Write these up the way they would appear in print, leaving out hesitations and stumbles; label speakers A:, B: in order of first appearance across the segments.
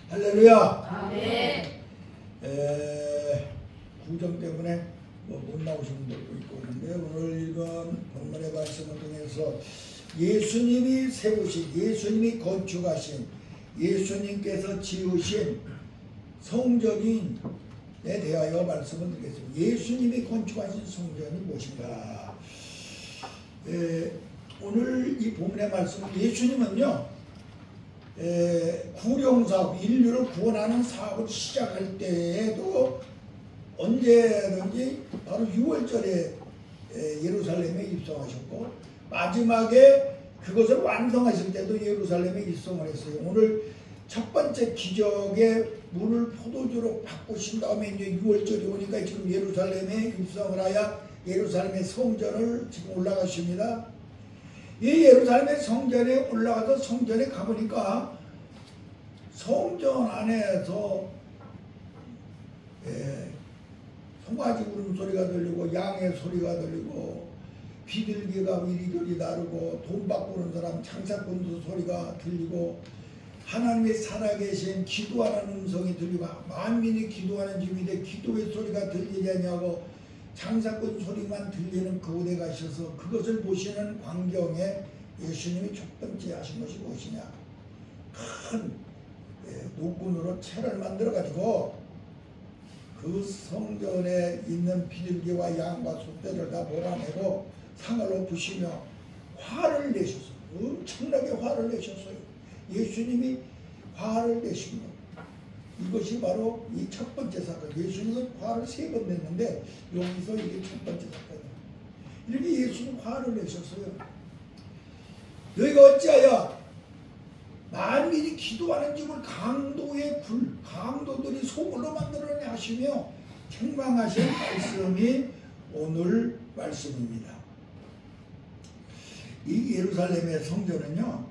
A: 할렐루야.
B: 아멘.
A: 구정 때문에 못 나오신 분들도 있고 그런데 오늘 읽은 본문의 말씀을 통해서 예수님이 세우신, 예수님이 건축하신, 예수님께서 지으신 성전에 대하여 말씀을 드리겠습니다. 예수님이 건축하신 성전이 무엇인가? 오늘 이 본문의 말씀, 예수님은요 구령사업, 인류를 구원하는 사업을 시작할 때에도 언제든지 바로 6월절에 예루살렘에 입성하셨고 마지막에 그것을 완성하실 때도 예루살렘에 입성을 했어요. 오늘 첫 번째 기적의 물을 포도주로 바꾸신 다음에 이제 6월절이 오니까 지금 예루살렘에 입성을 하여 예루살렘의 성전을 지금 올라가십니다. 이 예루살렘의 성전에 올라가서 성전에 가보니까 성전 안에서 송아지 울음소리가 들리고 양의 소리가 들리고 비둘기가 이리저리 나르고 돈 바꾸는 사람 장사꾼도 소리가 들리고 하나님이 살아계신 기도하는 음성이 들리고 만민이 기도하는 집인데 기도의 소리가 들리지 않냐고 장사꾼 소리만 들리는 그곳에 가셔서 그것을 보시는 광경에 예수님이 첫 번째 하신 것이 무엇이냐? 큰 노끈으로 채를 만들어 가지고 그 성전에 있는 비둘기와 양과 소떼를 다 몰아내고 상을 엎으시며 화를 내셨어요. 엄청나게 화를 내셨어요. 예수님이 화를 내신 것. 이것이 바로 이 첫 번째 사건. 예수님은 화를 3번 냈는데 여기서 이게 첫 번째 사건이에요. 이렇게 예수님 화를 내셨어요. 너희가 어찌하여 만민이 기도하는 집을 강도의 강도들이 소굴로 만들어내 하시며 책망하신 말씀이 오늘 말씀입니다. 이 예루살렘의 성전은요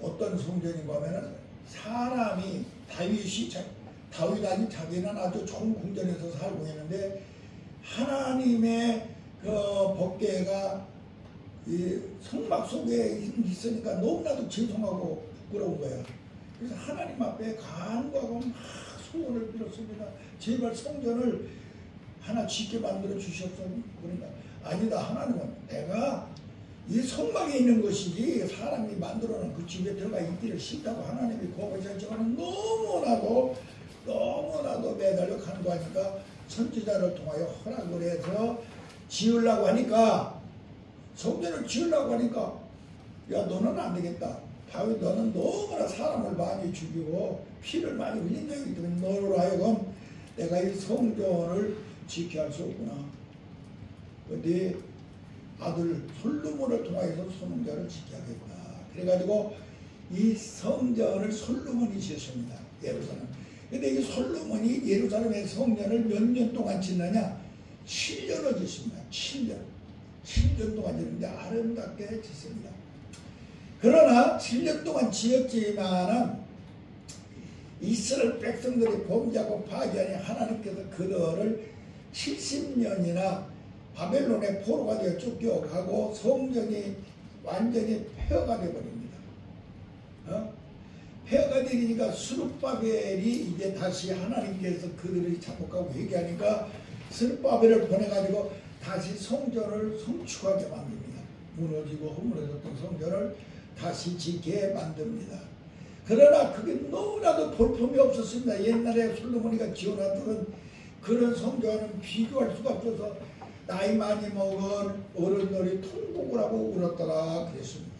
A: 어떤 성전인가 하면 사람이 다윗 아니 자기는 아주 좋은 궁전에서 살고 있는데 하나님의 그 법궤가 이 성막 속에 있으니까 너무나도 죄송하고 부끄러운 거야. 그래서 하나님 앞에 간구하고 막 소원을 빌었습니다. 제발 성전을 하나 짓게 만들어 주셨어. 그러니까 아니다, 하나님은 내가 이 성막에 있는 것이지 사람이 만들어 놓은 그 집에 들어가 있기를 싫다고 하나님이 거부하셨지만 너무나도 매달려 간구하니까 선지자를 통하여 허락을 해서 지으려고 하니까 성전을 지으려고 하니까 야 너는 안 되겠다. 다윗 너는 너무나 사람을 많이 죽이고 피를 많이 흘린 적이 있기 때문에 너로 하여금 내가 이 성전을 지게 할 수 없구나. 네 아들 솔로몬을 통하여서 성전을 지게 하겠다. 그래가지고 이 성전을 솔로몬이 지었습니다. 예루살렘. 근데 이 솔로몬이 예루살렘의 성전을 몇 년 동안 짓느냐? 7년을 짓습니다. 7년 동안 짓는데 아름답게 짓습니다. 그러나 7년 동안 지었지만은 이스라엘 백성들이 범죄하고 파괴하니 하나님께서 그들을 70년이나 바벨론의 포로가 되어 쫓겨가고 성전이 완전히 폐허가 되어버립니다. 폐허가 되니까 스룹바벨이 이제 다시 하나님께서 그들을 자복하고 회개하니까 스룹바벨을 보내가지고 다시 성전을 성축하게 만듭니다. 무너지고 허물어졌던 성전을 다시 짓게 만듭니다. 그러나 그게 너무나도 볼품이 없었습니다. 옛날에 솔로몬이가 지어놨던 그런 성전은 비교할 수가 없어서 나이 많이 먹은 어른들이 통곡을 하고 울었더라 그랬습니다.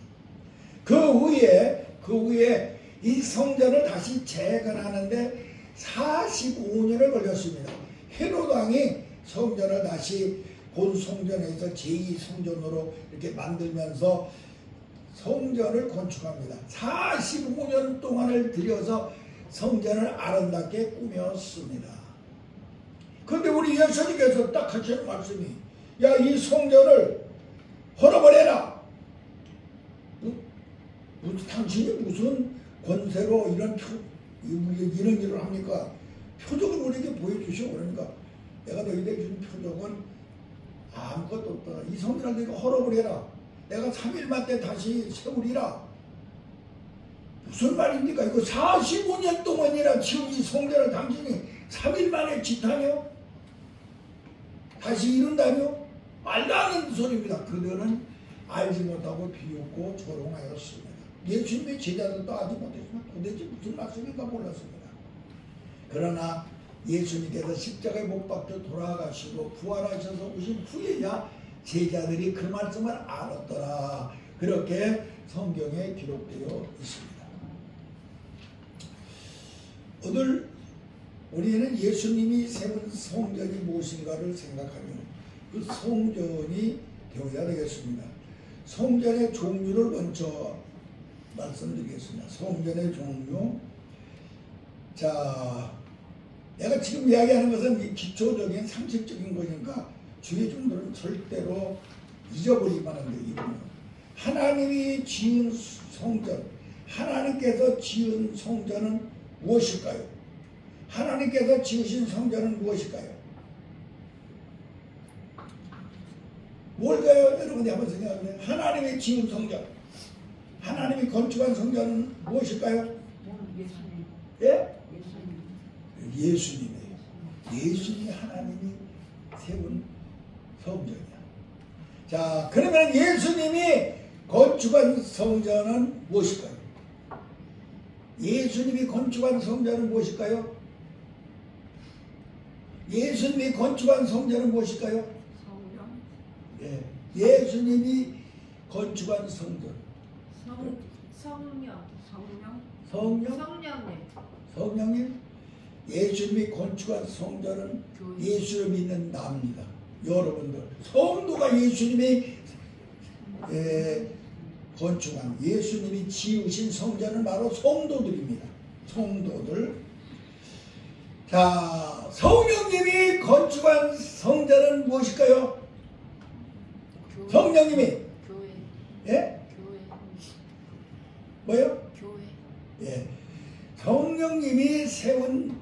A: 그 후에 이 성전을 다시 재건하는데 45년을 걸렸습니다. 헤롯 왕이 성전을 다시 본 성전에서 제2성전으로 이렇게 만들면서 성전을 건축합니다. 45년 동안을 들여서 성전을 아름답게 꾸몄습니다. 그런데 우리 예수님께서 딱 하시는 말씀이 야, 이 성전을 헐어버려라. 당신이 무슨 권세로 이런 일을 합니까? 표적을 우리에게 보여주시오. 그러니까 내가 너희들에게 준 표적은 아무것도 없다. 이 성전을 내가 헐어버려라. 내가 3일만 때 다시 세우리라. 무슨 말입니까? 이거 45년 동안이나 지은 이 성전을 당신이 3일 만에 짓하며 다시 이룬다며? 말도 안 되는 소리입니다. 그들은 알지 못하고 비웃고 조롱하였습니다. 예수님의 제자들도 알지 못했지만 도대체 무슨 말씀인가 몰랐습니다. 그러나 예수님께서 십자가에 못 박혀 돌아가시고 부활하셔서 오신 후에야 제자들이 그 말씀을 알았더라. 그렇게 성경에 기록되어 있습니다. 오늘 우리는 예수님이 세운 성전이 무엇인가를 생각하면 그 성전이 되어야 되겠습니다. 성전의 종류를 먼저 말씀드리겠습니다. 성전의 종류. 자, 내가 지금 이야기하는 것은 기초적인 상식적인 거니까 주의 종들은 절대로 잊어버리면 안 돼요. 이분은 하나님이 지은 성전, 하나님께서 지은 성전은 무엇일까요? 하나님께서 지으신 성전은 무엇일까요? 뭘까요? 여러분이 한번 생각해보세요. 하나님이 지은 성전, 하나님이 건축한 성전은 무엇일까요?
B: 예수님.
A: 예? 예수님이에요. 예수님이 하나님이 세운 성전이야. 자, 그러면 예수님이 건축한 성전은 무엇일까요? 예수님이 건축한 성전은 무엇일까요? 예수님이 건축한 성전은 무엇일까요?
B: 성령.
A: 예, 예수님이 건축한 성전.
B: 성령.
A: 성령? 성령님? 예수님이 건축한 성전은 예수를 믿는 나입니다. 여러분들 성도가 예수님이 건축한, 예수님이 지으신 성전은 바로 성도들입니다. 성도들. 자, 성령님이 건축한 성전은 무엇일까요? 성령님이
B: 교회.
A: 예?
B: 교회.
A: 뭐요?
B: 교회.
A: 예. 성령님이 세운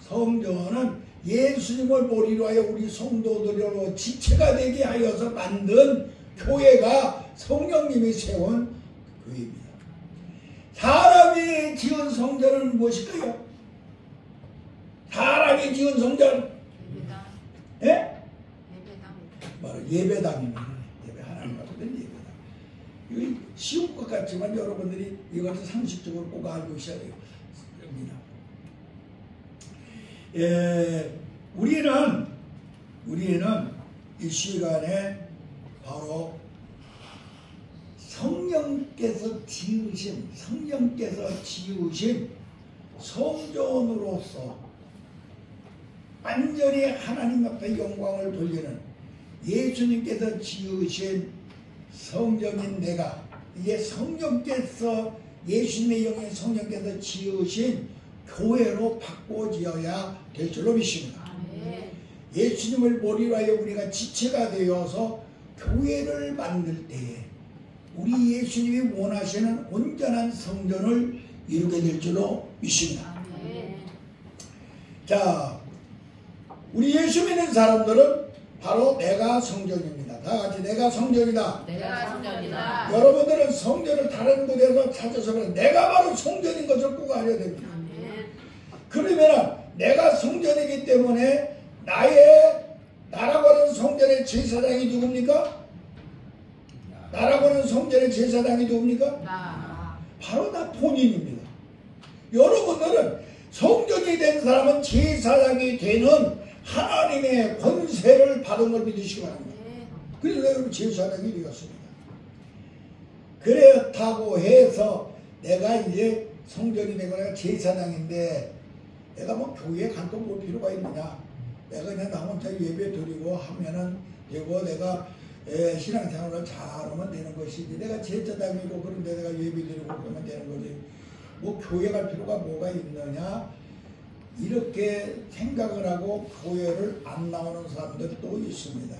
A: 성전은 예수님을 머리로 하여 우리 성도들로 지체가 되게 하여서 만든 교회가 성령님이 세운 교회입니다. 사람이 지은 성전은 무엇일까요? 사람이 지은 성전.
B: 예배당.
A: 예?
B: 예배당.
A: 바로 예배당입니다. 예배, 하나님 앞에 예배당. 이거 쉬운 것 같지만 여러분들이 이것을 상식적으로 꼭 알고 있어야 돼요. 예, 우리는 이 시간에 바로 성령께서 지으신 성전으로서 완전히 하나님 앞에 영광을 돌리는 예수님께서 지으신 성전인 내가, 이게 성령께서, 예수님의 영의 성령께서 지으신 교회로 바꿔지어야 될 줄로 믿습니다. 예수님을 머리로 하여 우리가 지체가 되어서 교회를 만들 때에 우리 예수님이 원하시는 온전한 성전을 이루게 될 줄로 믿습니다. 자, 우리 예수 믿는 사람들은 바로 내가 성전입니다. 다 같이 내가 성전이다.
B: 내가 성전이다.
A: 여러분들은 성전을 다른 곳에서 찾아서 내가 바로 성전인 것을 꼭 알아야 됩니다. 그러면 내가 성전이기 때문에 나라고 하는 성전의 제사장이 누굽니까? 나라고 하는 성전의 제사장이 누굽니까? 바로 나 본인입니다. 여러분들은 성전이 된 사람은 제사장이 되는 하나님의 권세를 받은 걸 믿으시기 바랍니다. 그래서 여러분 제사장이 되었습니다. 그렇다고 해서 내가 이제 성전이 되고 내가 제사장인데 내가 뭐 교회에 간도 볼 필요가 있느냐? 내가 그냥 나 혼자 예배 드리고 하면은 되고 내가 신앙생활을 잘하면 되는 것이지, 내가 제사장이고 그런데 내가 예배 드리고 그러면 되는 거지, 뭐 교회 갈 필요가 뭐가 있느냐, 이렇게 생각을 하고 교회를 안 나오는 사람들도 있습니다.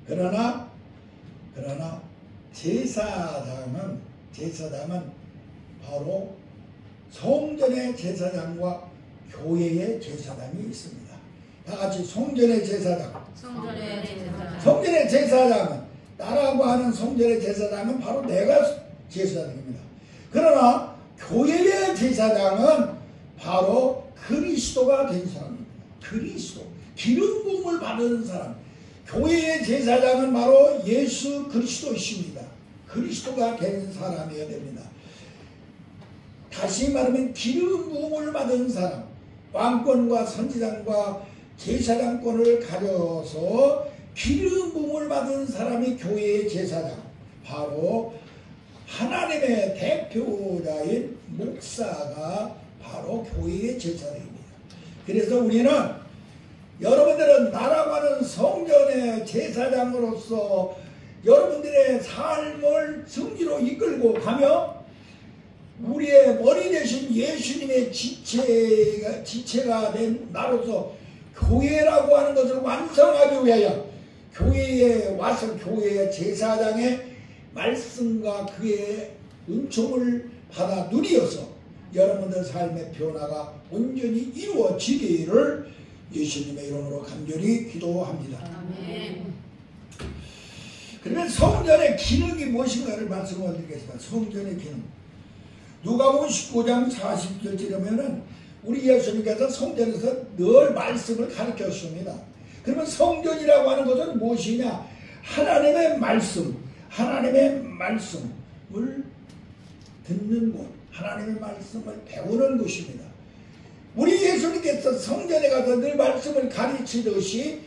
A: 그러나 제사장은 바로 성전의 제사장과 교회의 제사장이 있습니다. 다 같이 성전의 제사장. 성전의 제사장은, 나라고 하는 성전의 제사장은 바로 내가 제사장입니다. 그러나 교회의 제사장은 바로 그리스도가 된 사람입니다. 그리스도, 기름 부음을 받은 사람. 교회의 제사장은 바로 예수 그리스도이십니다. 그리스도가 된 사람이어야 됩니다. 다시 말하면 기름 부음을 받은 사람, 왕권과 선지자과 제사장권을 가져서 기름 부음을 받은 사람이 교회의 제사장, 바로 하나님의 대표자인 목사가 바로 교회의 제사장입니다. 그래서 우리는, 여러분들은 나라고 하는 성전의 제사장으로서 여러분들의 삶을 승리로 이끌고 가며 우리의 머리 대신 예수님의 지체가 된 나로서 교회라고 하는 것을 완성하기 위하여 교회에 와서 교회의 제사장의 말씀과 그의 은총을 받아 누리어서 여러분들 삶의 변화가 온전히 이루어지기를 예수님의 이름으로 간절히 기도합니다.
B: 아멘.
A: 그러면 성전의 기능이 무엇인가를 말씀을 드리겠습니다. 성전의 기능. 누가복음 19장 40절쯤에는 우리 예수님께서 성전에서 늘 말씀을 가르쳤습니다. 그러면 성전이라고 하는 것은 무엇이냐? 하나님의 말씀, 하나님의 말씀을 듣는 곳, 하나님의 말씀을 배우는 곳입니다. 우리 예수님께서 성전에 가서 늘 말씀을 가르치듯이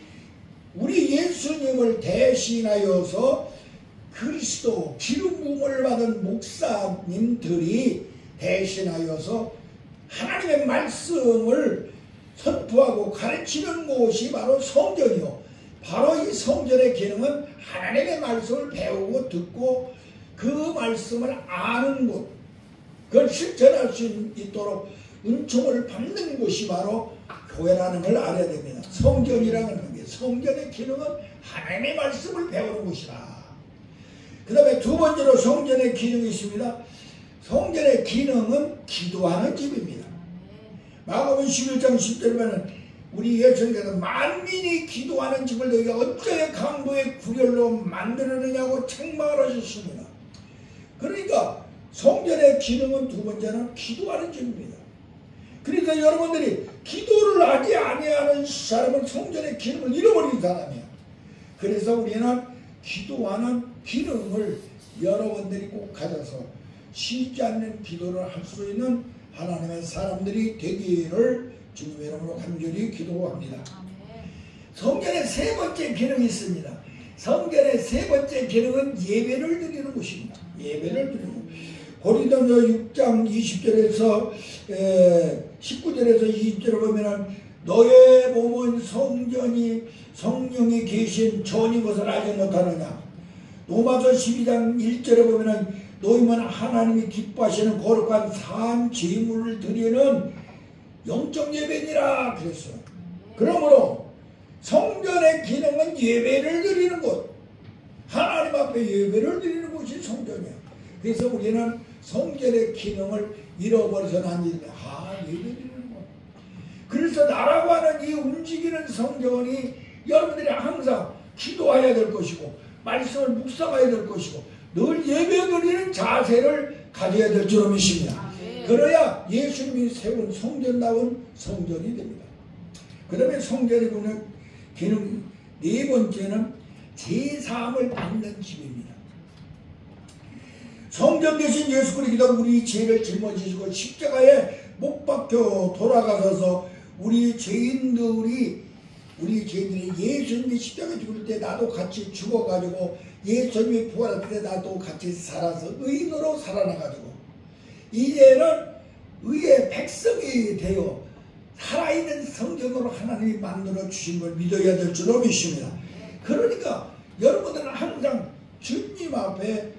A: 우리 예수님을 대신하여서 그리스도 기름 부음을 받은 목사님들이 대신하여서 하나님의 말씀을 선포하고 가르치는 곳이 바로 성전이요. 바로 이 성전의 기능은 하나님의 말씀을 배우고 듣고 그 말씀을 아는 곳, 그걸 실천할 수 있도록 은총을 받는 곳이 바로 교회라는 걸 알아야 됩니다. 성전이라는 게, 성전의 기능은 하나님의 말씀을 배우는 곳이다. 그 다음에 두 번째로 성전의 기능이 있습니다. 성전의 기능은 기도하는 집입니다. 마가복음 11장 10절에 보면 우리 예수님께서 만민이 기도하는 집을 너희가 어찌하여 강도의 구렬로 만들었느냐고 책망을 하셨습니다. 그러니까 성전의 기능은 두 번째는 기도하는 집입니다. 그러니까 여러분들이 기도를 하지 아니하는 사람은 성전의 기능을 잃어버린 사람이야. 그래서 우리는 기도하는 기능을 여러분들이 꼭 가져서 쉬지 않는 기도를 할 수 있는 하나님의 사람들이 되기를 주님의 이름으로 간절히 기도합니다. 성전의 세 번째 기능이 있습니다. 성전의 세 번째 기능은 예배를 드리는 곳입니다. 예배를 드리는 곳. 고린도서 6장 20절에서 19절에서 20절을 보면 너의 몸은 성전이 성령이 계신 전인 것을 알지 못하느냐. 로마서 12장 1절에 보면 너희만 하나님이 기뻐하시는 거룩한 산 제물을 드리는 영적 예배니라 그랬어요. 그러므로 성전의 기능은 예배를 드리는 곳, 하나님 앞에 예배를 드리는 곳이 성전이야. 그래서 우리는 성전의 기능을 잃어버려서는 안 됩니다. 예배 드리는 곳. 그래서 나라고 하는 이 움직이는 성전이 여러분들이 항상 기도해야 될 것이고 말씀을 묵상해야 될 것이고 늘 예배 드리는 자세를 가져야 될 줄로 믿습니다. 그래야 예수님이 세운 성전다운 성전이 됩니다. 그 다음에 성전의 기능 네 번째는 제사함을 받는 집입니다. 성전 대신 예수 그리스도가 우리 죄를 짊어지시고 십자가에 못 박혀 돌아가셔서 우리 죄인들이 예수님이 십자가에 죽을 때 나도 같이 죽어가지고 예수님이 부활할 때 나도 같이 살아서 의인으로 살아나가지고 이제는 의의 백성이 되어 살아있는 성전으로 하나님이 만들어 주신 걸 믿어야 될 줄로 믿습니다. 그러니까 여러분들은 항상 주님 앞에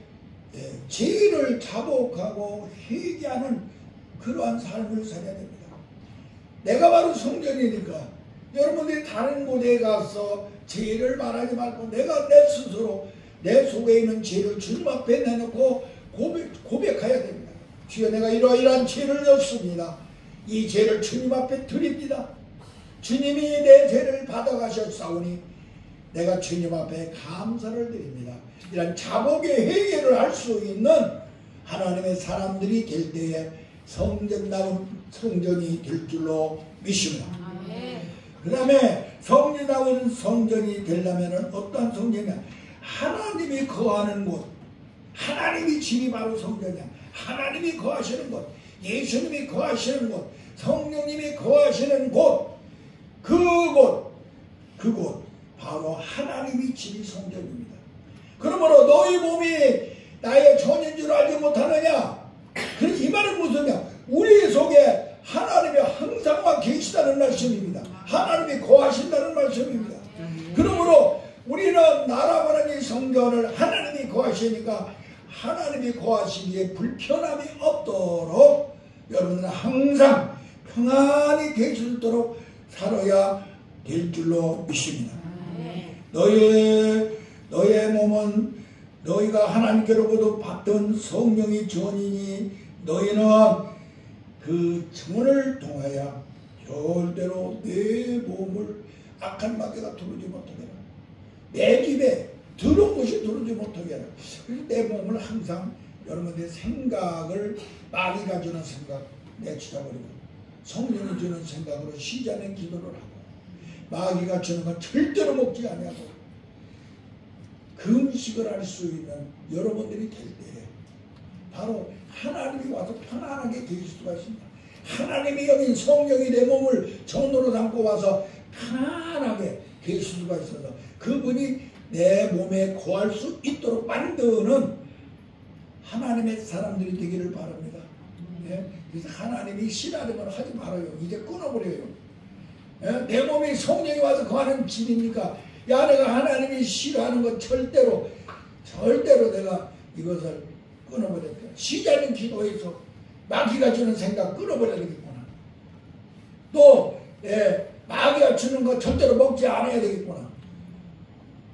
A: 죄를 자복하고 회개하는 그러한 삶을 살아야 됩니다. 내가 바로 성전이니까 여러분들이 다른 곳에 가서 죄를 말하지 말고 내가 내 스스로 내 속에 있는 죄를 주님 앞에 내놓고 고백해야 됩니다. 주여 내가 이러이러한 죄를 졌습니다. 이 죄를 주님 앞에 드립니다. 주님이 내 죄를 받아가셨사오니 내가 주님 앞에 감사를 드립니다. 이런 자복의 회개를 할 수 있는 하나님의 사람들이 될 때에 성전다운 성전이 될 줄로 믿습니다. 그 다음에 성전다운 성전이 되려면 어떠한 성전이냐? 하나님이 거하는 곳, 하나님이 집이 바로 성전이야. 하나님이 거하시는 곳, 예수님이 거하시는 곳, 성령님이 거하시는 곳, 그곳 바로 하나님이 집이 성전입니다. 그러므로 너희 몸이 나의 전인 줄 알지 못하느냐? 이 말은 무슨냐? 우리 속에 하나님이 항상 와 계시다는 말씀입니다. 하나님이 거하신다는 말씀입니다. 그러므로 우리는 나라바라는 이 성전을 하나님이 거하시니까 하나님이 거하시기에 불편함이 없도록 여러분은 항상 평안히 계시도록 살아야 될 줄로 믿습니다. 너의 몸은 너희가 하나님께로부터 받던 성령의 전이니 너희는 그 증언을 통하여 절대로 내 몸을 악한 마귀가 두르지 못하게 하라. 내 집에 더러운 것이 두르지 못하게 하라. 그래서 내 몸을 항상 여러분들의 생각을 마귀가 주는 생각 내치다버리고 성령이 주는 생각으로 시자는 기도를 하고 마귀가 주는 건 절대로 먹지 아니하고 금식을 할 수 있는 여러분들이 될 때 바로 하나님이 와서 편안하게 계실 수가 있습니다. 하나님이 여긴 성령이 내 몸을 전으로 담고 와서 편안하게 계실 수가 있어서 그분이 내 몸에 거할 수 있도록 만드는 하나님의 사람들이 되기를 바랍니다. 네? 그래서 하나님이 싫어하는 걸 하지 말아요. 이제 끊어버려요. 네? 내 몸이 성령이 와서 거하는 집이니까 야 내가 하나님이 싫어하는 건 절대로 내가 이것을 끊어버렸다. 시자는 기도해서 마귀가 주는 생각 끊어버려야 되겠구나. 또 마귀가 주는 거 절대로 먹지 않아야 되겠구나.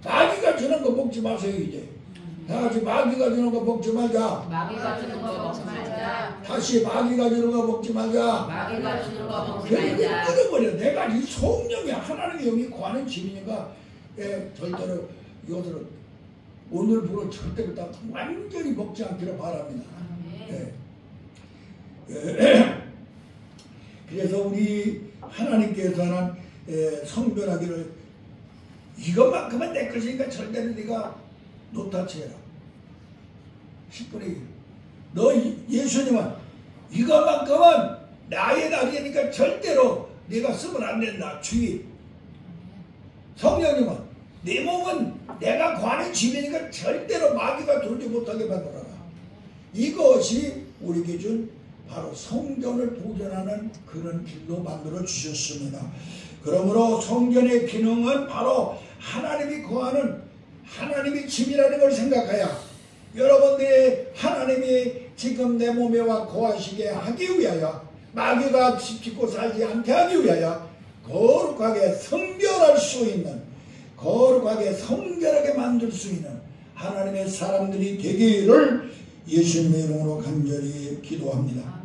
A: 마귀가 주는 거 먹지 마세요. 이제 다같이 마귀가 주는 거 먹지 말자.
B: 마귀가 주는 거 먹지 말자.
A: 다시 마귀가 주는 거 먹지 말자.
B: 마귀가 주는 거 먹지
A: 결국은
B: 말자.
A: 끊어버려. 내가 이 성령이 하나님의 영이 거하는 집이니까 절대로 이것을 오늘부로 절대로 다 완전히 먹지 않기를 바랍니다. 그래서 우리 하나님께서는 성별하기를 이것만큼은 내 것이니까 절대로 네가 노타치해라. 10분의 1. 너 예수님은 이것만큼은 나의 날이니까 절대로 네가 쓰면 안 된다. 주의. 성령님은 내 몸은 내가 거하는 집이니까 절대로 마귀가 돌지 못하게 만들어라. 이것이 우리에게 준 바로 성전을 보존하는 그런 길로 만들어 주셨습니다. 그러므로 성전의 기능은 바로 하나님이 거하는 하나님의 집이라는 걸 생각하여 여러분들이 하나님이 지금 내 몸에 와 거하시게 하기 위하여 마귀가 집 짓고 살지 않게 하기 위하여 거룩하게 성결할 수 있는 거룩하게 성결하게 만들 수 있는 하나님의 사람들이 되기를 예수님의 이름으로 간절히 기도합니다.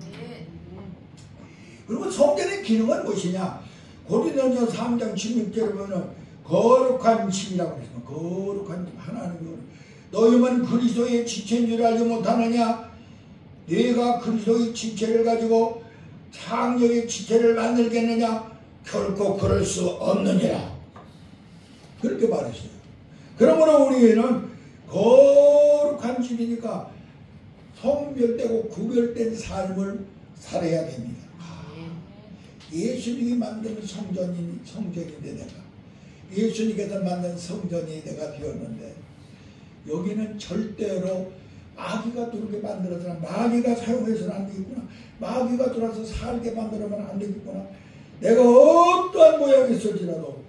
A: 그리고 성전의 기능은 무엇이냐? 고린도전서 3장 16절에 보면 거룩한 집이라고 했습니다. 거룩한 집 하나님이 너희만 그리스도의 지체인 줄 알지 못하느냐? 네가 그리스도의 지체를 가지고 창녀의 지체를 만들겠느냐? 결코 그럴 수 없느니라. 그렇게 말했어요. 그러므로 우리는 거룩한 집이니까 성별되고 구별된 삶을 살아야 됩니다. 예수님이 만든 성전인데 내가 예수님께서 만든 성전이 내가 되었는데 여기는 절대로 마귀가 들어오게 만들어서는 마귀가 사용해서는 안 되겠구나. 마귀가 들어와서 살게 만들어서는 안 되겠구나. 내가 어떠한 모양이 있을지라도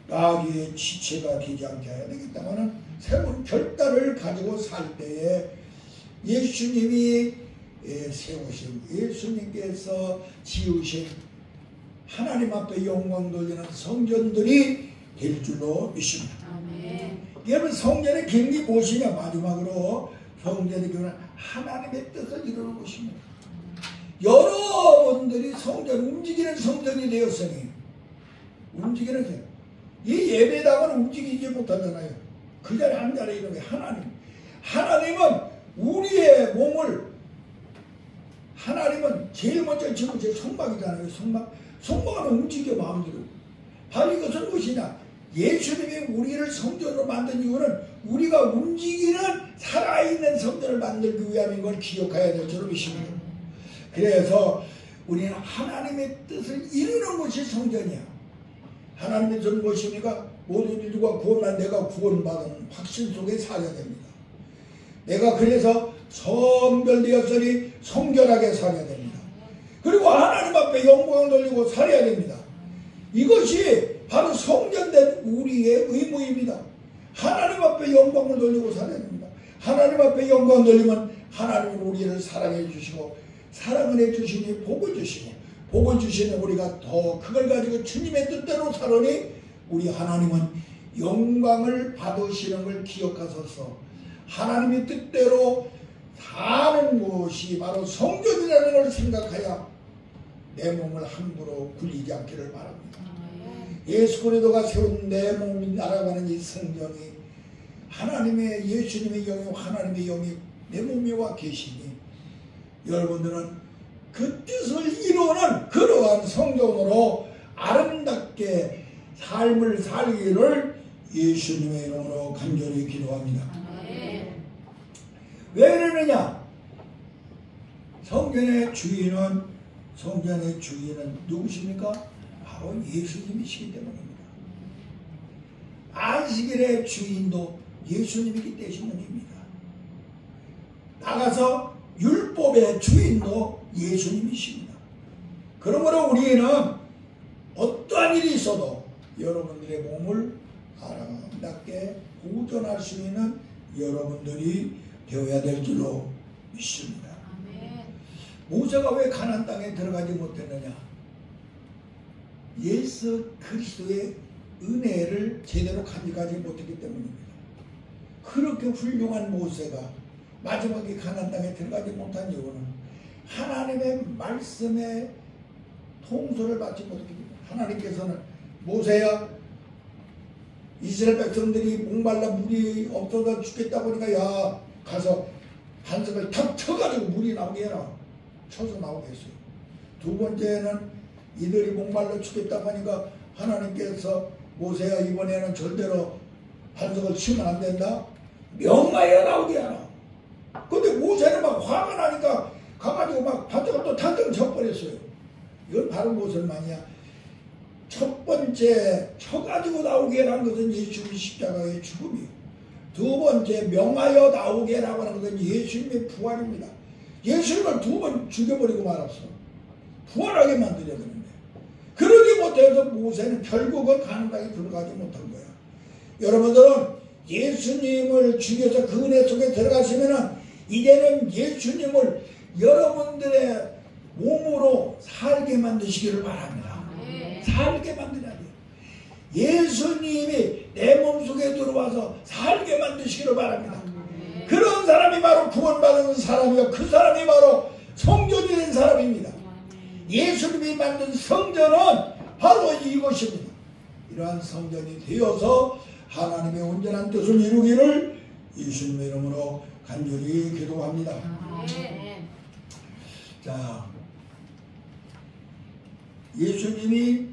A: 마귀의 지체가 되지 않게 해야 되겠다마는 새로운 결단을 가지고 살 때에 예수님이 세우신 예수님께서 지으신 하나님 앞에 영광 돌리는 성전들이 될 줄로 믿습니다. 여러분 성전의 기능이 무엇이냐? 마지막으로 성전의 기능은 하나님의 뜻을 이루는 것입니다. 여러분들이 성전 움직이는 성전이 되었으니 움직이는 성전. 이 예배당은 움직이지 못하잖아요. 그 자리에 한 자리에 이름이 하나님은 우리의 몸을 하나님은 제일 먼저 지금 제 성막이잖아요. 성막은 움직여 마음대로. 바로 이것은 무엇이냐? 예수님이 우리를 성전으로 만든 이유는 우리가 움직이는 살아있는 성전을 만들기 위함인 걸 기억해야 될 줄로 믿습니다. 그래서 우리는 하나님의 뜻을 이루는 것이 성전이야. 하나님의 뜻은 무엇입니까? 모든 인류가 구원한 내가 구원받은 확신 속에 살아야 됩니다. 내가 그래서 성별되었으니 성결하게 살아야 됩니다. 그리고 하나님 앞에 영광을 돌리고 살아야 됩니다. 이것이 바로 성전된 우리의 의무입니다. 하나님 앞에 영광을 돌리고 살아야 됩니다. 하나님 앞에 영광을 돌리면 하나님은 우리를 사랑해 주시고 사랑을 해 주시니 복을 주시고 복을 주시니 우리가 더 그걸 가지고 주님의 뜻대로 살으니 우리 하나님은 영광을 받으시는 걸 기억하소서. 하나님의 뜻대로 사는 것이 바로 성전이라는 걸 생각하여 내 몸을 함부로 굴리지 않기를 바랍니다. 예수 그리스도가 세운 내 몸이 날아가는 이 성전이 하나님의 예수님의 영이 하나님의 영이 내 몸에 와 계시니 여러분들은 그 뜻을 이루는 그러한 성전으로 아름답게 삶을 살기를 예수님의 이름으로 간절히 기도합니다. 왜 그러느냐? 성전의 주인은 누구십니까? 바로 예수님이시기 때문입니다. 안식일의 주인도 예수님이기 때문입니다. 나가서 율법의 주인도 예수님이십니다. 그러므로 우리는 어떠한 일이 있어도 여러분들의 몸을 아름답게 보존할 수 있는 여러분들이 되어야 될 줄로 믿습니다. 모세가 왜 가나안 땅에 들어가지 못했느냐? 예수 그리스도의 은혜를 제대로 간직하지 못했기 때문입니다. 그렇게 훌륭한 모세가 마지막에 가나안 땅에 들어가지 못한 이유는 하나님의 말씀에 통솔을 받지 못했기 때문입니다. 하나님께서는 모세야, 이스라엘 백성들이 목말라 물이 없어서 죽겠다 보니까 야 가서 반석을 탁 쳐가지고 물이 나오게 해라. 쳐서 나오게 했어요. 두 번째는 이들이 목말라 죽겠다 보니까 하나님께서 모세야 이번에는 절대로 반석을 치면 안 된다. 명하여 나오게 하라. 근데 모세는 막 화가 나니까 가가지고 막 반석을 또 탕탕 쳐버렸어요. 이건 바로 무슨 말이야? 첫 번째 쳐가지고 나오게 한 것은 예수님의 십자가의 죽음이요. 두 번째 명하여 나오게 라고 하는 것은 예수님의 부활입니다. 예수님을 두 번 죽여버리고 말았어. 부활하게 만들어야 되는데 그러지 못해서 모세는 결국은 가나안 땅에 들어가지 못한 거야. 여러분들은 예수님을 죽여서 그 은혜 속에 들어가시면은 이제는 예수님을 여러분들의 몸으로 살게 만드시기를 바랍니다. 살게 만들어야 돼요. 예수님이 내 몸속에 들어와서 살게 만드시기를 바랍니다. 그런 사람이 바로 구원받은 사람이요. 그 사람이 바로 성전이 된 사람입니다. 예수님이 만든 성전은 바로 이것입니다. 이러한 성전이 되어서 하나님의 온전한 뜻을 이루기를 예수님의 이름으로 간절히 기도합니다. 자, 예수님이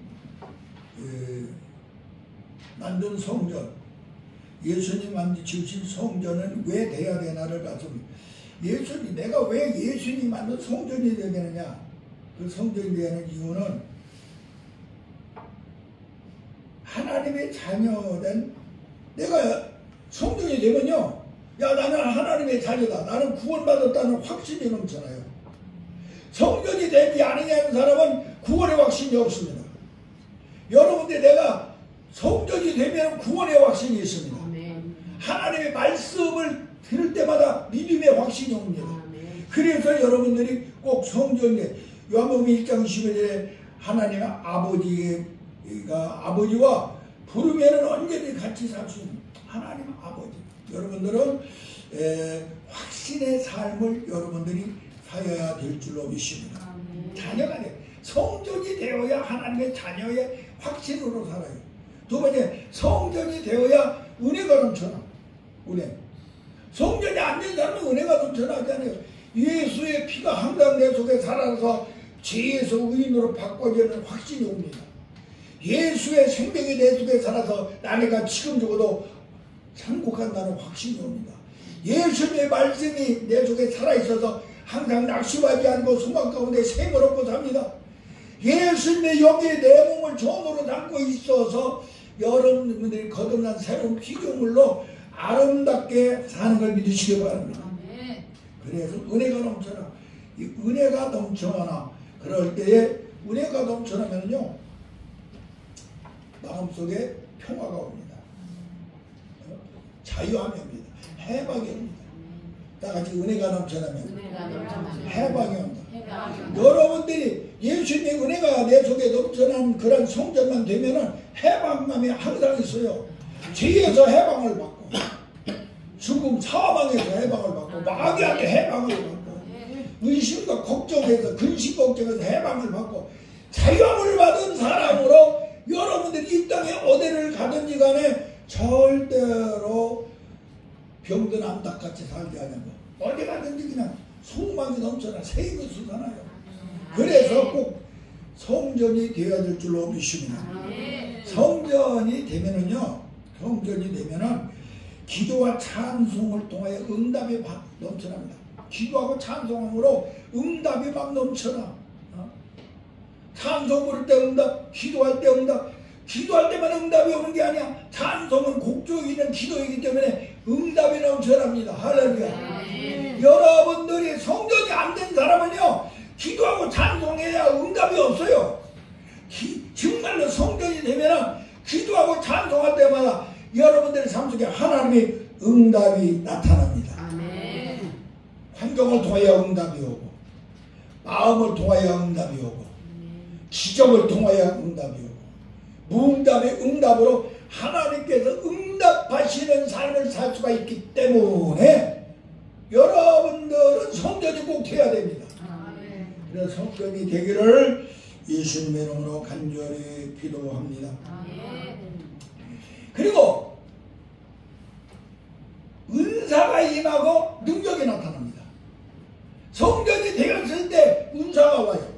A: 만든 성전, 예수님 지으신 성전은 왜 돼야 되나를 봤습니다. 내가 왜 예수님이 만든 성전이 되야 되느냐? 그 성전이 되는 이유는 하나님의 자녀된 내가 성전이 되면요, 야 나는 하나님의 자녀다, 나는 구원받았다는 확신이 넘쳐나요. 성전이 되지 않느냐는 사람은 구원의 확신이 없습니다. 여러분들 내가 성전이 되면 구원의 확신이 있습니다. 하나님의 말씀을 들을 때마다 믿음의 확신이 옵니다. 그래서 여러분들이 꼭 성전에 요한복음 1장 11절에 하나님 아버지와 부르면 언제든지 같이 살 수 있는 하나님 아버지. 여러분들은 확신의 삶을 여러분들이 살아야 될 줄로 믿습니다. 자녀가 돼. 성전이 되어야 하나님의 자녀의 확신으로 살아요. 두 번째, 성전이 되어야 은혜가 넘쳐나. 은혜. 성전이 안 된 사람은 은혜가 넘쳐나잖아요. 예수의 피가 항상 내 속에 살아서 죄에서 의인으로 바꿔지는 확신이 옵니다. 예수의 생명이 내 속에 살아서 나네가 지금 죽어도 천국 간다는 확신이 옵니다. 예수님의 말씀이 내 속에 살아있어서 항상 낙심하지 않고 소망 가운데 생을 얻고 삽니다. 예수님의 여기에 내 몸을 전으로 담고 있어서 여러분들이 거듭난 새로운 피조물로 아름답게 사는 걸 믿으시기 바랍니다. 그래서 은혜가 넘쳐나. 이 은혜가 넘쳐나. 그럴 때에 은혜가 넘쳐나면요 마음속에 평화가 옵니다. 자유함이 옵니다. 해방이 옵니다. 다같이 은혜가 넘쳐나면 해방이 옵니다. 여러분들이 예수님의 은혜가 내 속에 넘쳐난 그런 성전만 되면은 해방감이 항상 있어요. 죄에서 해방을 받고 죽음 사망에서 해방을 받고 마귀한테 해방을 받고 의심과 걱정에서 근심 걱정에서 해방을 받고 자유함을 받은 사람으로 여러분들이 이 땅에 어디를 가든지 간에 절대로 병든 암탉같이 살지 않는 거. 어디 가든지 그냥 소망이 넘쳐나 새 것을 사나요. 그래서 꼭 성전이 되어야 될 줄로 믿습니다. 성전이 되면은요, 성전이 되면은 기도와 찬송을 통하여 응답이 막 넘쳐납니다. 기도하고 찬송함으로 응답이 막 넘쳐나. 찬송 부를 때 응답, 기도할 때 응답. 기도할 때만 응답이 오는 게 아니야. 찬송은 곡조에 있는 기도이기 때문에 응답이 넘쳐납니다. 할렐루야. 여러분들이 성전이 안 된 사람은요, 기도하고 찬송해야 응답이 없어요. 정말로 성전이 되면 기도하고 찬송할 때마다 여러분들의 삶 속에 하나님의 응답이 나타납니다. 환경을 통하여 응답이 오고, 마음을 통하여 응답이 오고, 기적을 통하여 응답이 오고, 무응답의 응답으로 하나님께서 응답하시는 삶을 살 수가 있기 때문에 여러분들은 성전이 꼭 돼야 됩니다. 그래서 성전이 되기를 예수님의 이름으로 간절히 기도합니다. 그리고 은사가 임하고 능력이 나타납니다. 성전이 되었을 때 은사가 와요.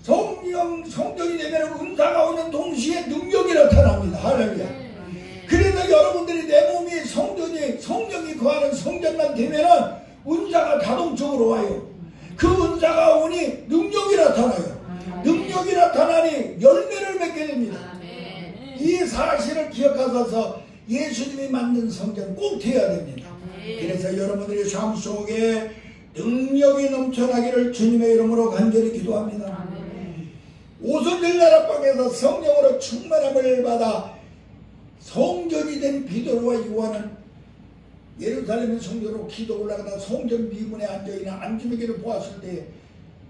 A: 성전이 되면 은사가 오는 동시에 능력이 나타납니다. 할렐루야. 그래서 여러분들이 내 몸이 성령이 거하는 성전만 되면은 은사가 자동적으로 와요. 그 은사가 오니 능력이 나타나요. 능력이 나타나니 열매를 맺게 됩니다. 이 사실을 기억하셔서 예수님이 만든 성전 꼭 되어야 됩니다. 그래서 여러분들의 삶 속에 능력이 넘쳐나기를 주님의 이름으로 간절히 기도합니다. 오순절 나라방에서 성령으로 충만함을 받아 성전이 된 베드로와 요한은 예루살렘 성전으로 기도 올라가다 성전 미문에 앉아있는 안주메기를 보았을 때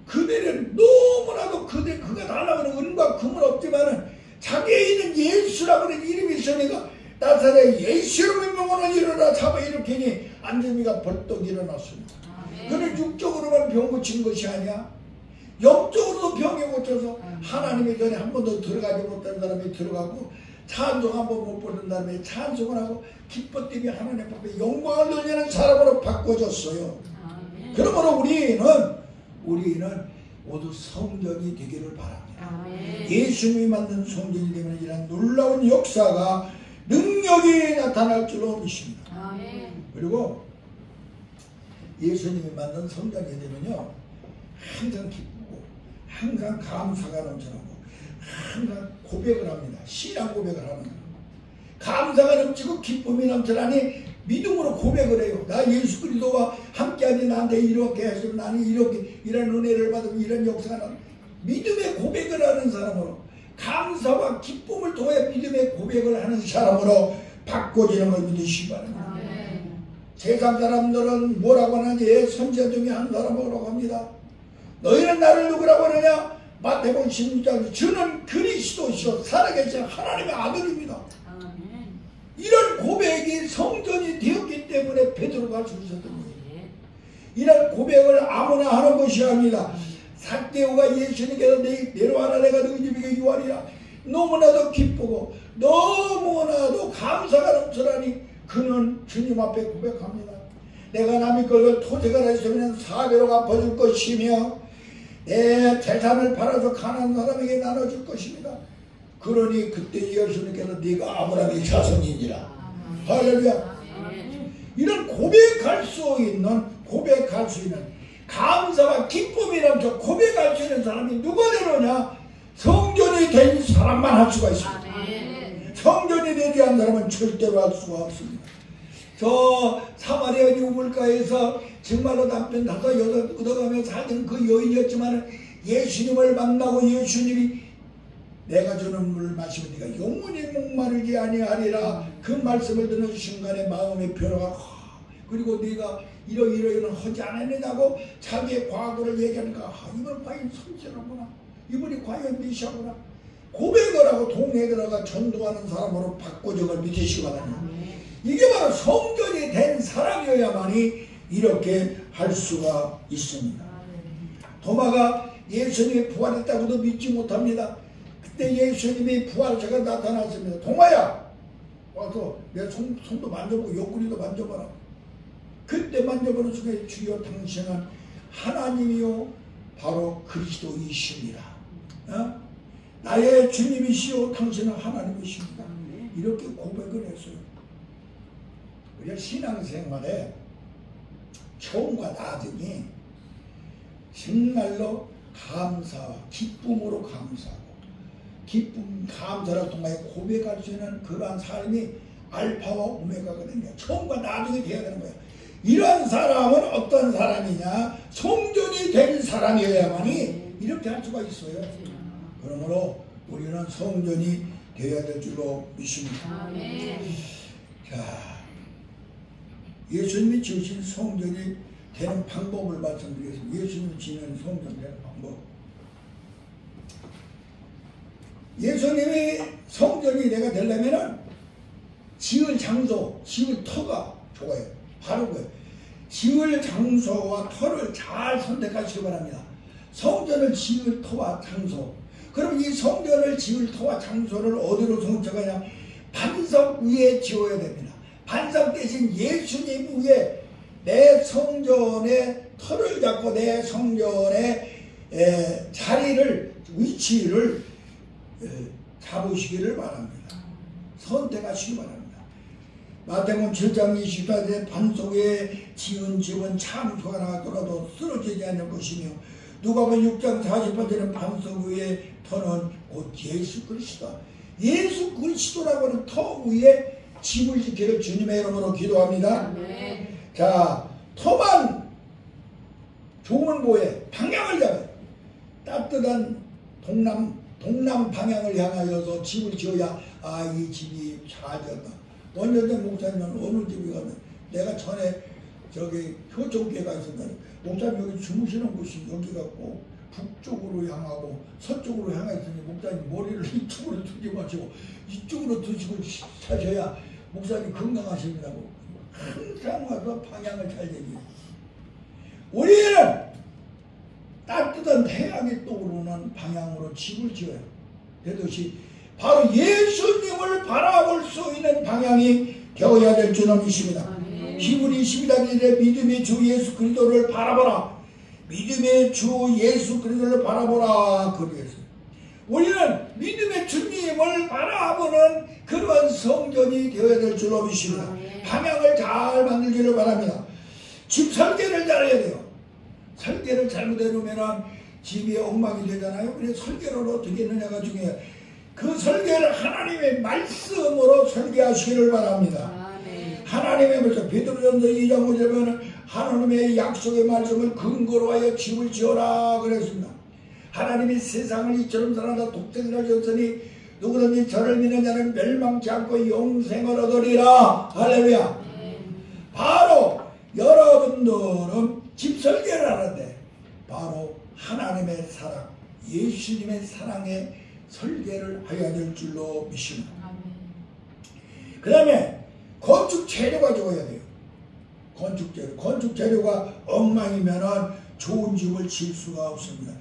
A: 그들은 너무나도 그가 달라고는 은과 금은 없지만은 자기에 있는 예수라고 하는 이름이 있으니까 나사렛 예수를 명으로 일어나 잡아 일으키니 안주메기가 벌떡 일어났습니다. 그는 육적으로만 병 고친 것이 아니야. 영적으로도 병에 고쳐서 하나님의 전에 한 번도 들어가지 못한 사람이 들어가고 찬송 한 번 못 보는 사람이 찬송을 하고 기뻐 뛰며 하나님 앞에 영광을 돌리는 사람으로 바꿔줬어요. 그러므로 우리는 모두 성전이 되기를 바랍니다. 예수님이 만든 성전이 되면 이런 놀라운 역사가 능력이 나타날 줄로 믿습니다. 그리고 예수님이 만든 성전이 되면요 항상 기쁘고 항상 감사가 넘쳐나고 항상 고백을 합니다. 신앙 고백을 하는 거예요. 감사가 넘치고 기쁨이 넘쳐나니 믿음으로 고백을 해요. 나 예수 그리스도와 함께하니 나한테 이렇게 하시면 나는 이렇게 이런 은혜를 받으면 이런 역사가 나. 믿음의 고백을 하는 사람으로 감사와 기쁨을 통해 믿음의 고백을 하는 사람으로 바꿔지는 걸 믿으시기 바랍니다. 세상 사람들은 뭐라고 하는지 선지자 중에 한 사람으로 합니다. 너희는 나를 누구라고 하느냐? 마태복음 16장 저는 그리스도시요 살아계신 하나님의 아들입니다. 이런 고백이 성전이 되었기 때문에 베드로가 할 수 있었던 거예요. 이런 고백을 아무나 하는 것이 아닙니다. 삭개오가 예수님께서 내려와라 내가 너희 집에게 유하리라 너무나도 기쁘고 너무나도 감사가 넘쳐나니 그는 주님 앞에 고백합니다. 내가 남의 것을 토지가 했으면 4배로 갚아줄 것이며 내 재산을 팔아서 가난한 사람에게 나눠줄 것입니다. 그러니 그때 예수님께서 네가 아브라함의 자손이니라. 할렐루야. 이런 고백할 수 있는 감사와 기쁨이 넘쳐 고백할 수 있는 사람이 누가 되느냐? 성전이 된 사람만 할 수가 있습니다. 성전이 되지 않은 사람은 절대로 할 수가 없습니다. 저 사마리아 유물가에서 정말로 남편 5, 6 얻어가며 살던 그 여인이었지만 예수님을 만나고 예수님이 내가 주는 물을 마시면 네가 영원히 목마르지 아니하리라 그 말씀을 듣는 순간에 마음의 변화가 그리고 네가 이러이러이러 하지 않았느냐고 자기의 과거를 얘기하니까 이번 과연 선지자구나, 이분이 과연 메시아구나 고백을 하고 동네에 들어가 전도하는 사람으로 바꿔적을 믿으시기 바랍니다. 이게 바로 성전이 된 사람이어야만이 이렇게 할 수가 있습니다. 도마가 예수님이 부활했다고도 믿지 못합니다. 그때 예수님이 부활체가 나타났습니다. 도마야 와서 내 손도 만져보고 옆구리도 만져봐라. 그때 만져보는 순간 주여 당신은 하나님이요 바로 그리스도이십니다. 나의 주님이시요 당신은 하나님이십니다. 이렇게 고백을 했어요. 우리가 신앙생활에 처음과 나중에 정말로 감사와 기쁨으로 감사하고 기쁨 감사를 통해 고백할 수 있는 그러한 삶이 알파와 오메가거든요. 처음과 나중에 돼야 되는 거예요. 이런 사람은 어떤 사람이냐? 성전이 된 사람이어야만이 이렇게 할 수가 있어요. 그러므로 우리는 성전이 되어야 될 줄로 믿습니다. 자, 예수님이 지으신 성전이 되는 방법을 말씀드리겠습니다. 예수님이 지은 성전 되는 방법. 예수님이 성전이 내가 되려면은 지을 장소, 지을 터가 좋아요. 바로 그거예요. 지을 장소와 터를 잘 선택하시기 바랍니다. 성전을 지을 터와 장소. 그럼 이 성전을 지을 터와 장소를 어디로 선택하냐? 반석 위에 지어야 됩니다. 반석 대신 예수님 위에 내 성전의 터를 잡고 내 성전의 자리를, 위치를 잡으시기를 바랍니다. 선택하시기 바랍니다. 마태복음 7장 24절에 반석에 지은 집은 참수가 나더라도 쓰러지지 않을 것이며 누가복음 6장 48절에 반석 위에 터는 곧 예수 그리스도다. 예수 그리스도라고 하는 터 위에 집을 지키를 주님의 이름으로 기도합니다. 자, 터만 좋은 뭐에 방향을 잡아요. 따뜻한 동남 방향을 향하여서 집을 지어야 이 집이 잘 되었다. 원년된 목사님은 어느 집에 가면 내가 전에 저기 효종교회가 있었는데 목사님 여기 주무시는 곳이 여기 같고 북쪽으로 향하고 서쪽으로 향해 있으니 목사님 머리를 이쪽으로 두지 마시고 이쪽으로 두시고 사셔야 목사님 건강하십니다고 항상 와서 방향을 잘 얘기해요. 우리는 따뜻한 태양이 떠오르는 방향으로 집을 지어요. 그것이 바로 예수님을 바라볼 수 있는 방향이 되어야 될 줄은 믿습니다. 히브리 12장에 믿음의 주 예수 그리스도를 바라보라. 믿음의 주 예수 그리스도를 바라보라. 그랬어요. 우리는 믿음의 주님을 바라보는 그런 성전이 되어야 될 줄로 믿습니다. 방향을 잘 만들기를 바랍니다. 집 설계를 잘해야 돼요. 설계를 잘못해놓으면 집이 엉망이 되잖아요. 그래서 설계를 어떻게 했느냐가 중요해요. 그 설계를 하나님의 말씀으로 설계하시기를 바랍니다. 하나님의 말씀, 베드로전서 2장 5절에 보면 하나님의 약속의 말씀을 근거로 하여 집을 지어라 그랬습니다. 하나님이 세상을 이처럼 사랑하사 독생자를 줬으니 누구든지 저를 믿는 자는 멸망치 않고 영생을 얻으리라. 할렐루야. 바로 여러분들은 집 설계를 하는데 바로 하나님의 사랑, 예수님의 사랑에 설계를 해야 될 줄로 믿습니다. 그 다음에 건축 재료가 좋아야 돼요. 건축 재료가 엉망이면 좋은 집을 지을 수가 없습니다.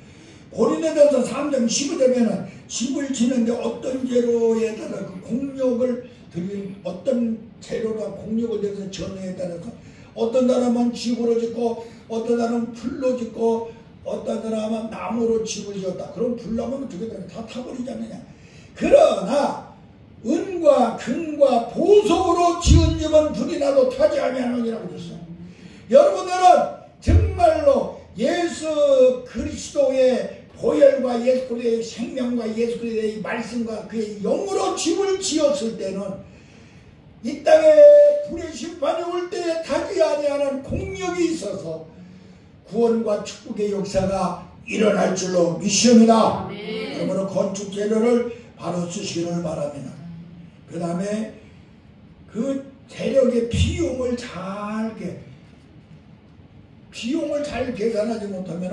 A: 고린도전서 3장 15절에는 집을 지는데 어떤 재료에 따라 그 공력을 들인 어떤 재료가 공력을 들여서 전에 따라서 어떤 사람은 집으로 짓고 어떤 사람은 풀로 짓고 어떤 사람은 나무로 집을 지었다. 그럼 불나면 어떻게 되냐? 다 타버리지 않느냐. 그러나 은과 금과 보석으로 지은 집은 불이 나도 타지 아니하느니라고 그랬어요. 여러분들은 정말로 예수 그리스도의 보혈과 예수 그리스도의 생명과 예수 그리스도의 말씀과 그의 영으로 집을 지었을 때는 이 땅에 불의 심판이 올 때에 타지 아니하는 공력이 있어서 구원과 축복의 역사가 일어날 줄로 믿습니다. 그러므로 건축 재료를 바로 쓰시기를 바랍니다. 그 다음에 그 재력의 비용을 잘 계산하지 못하면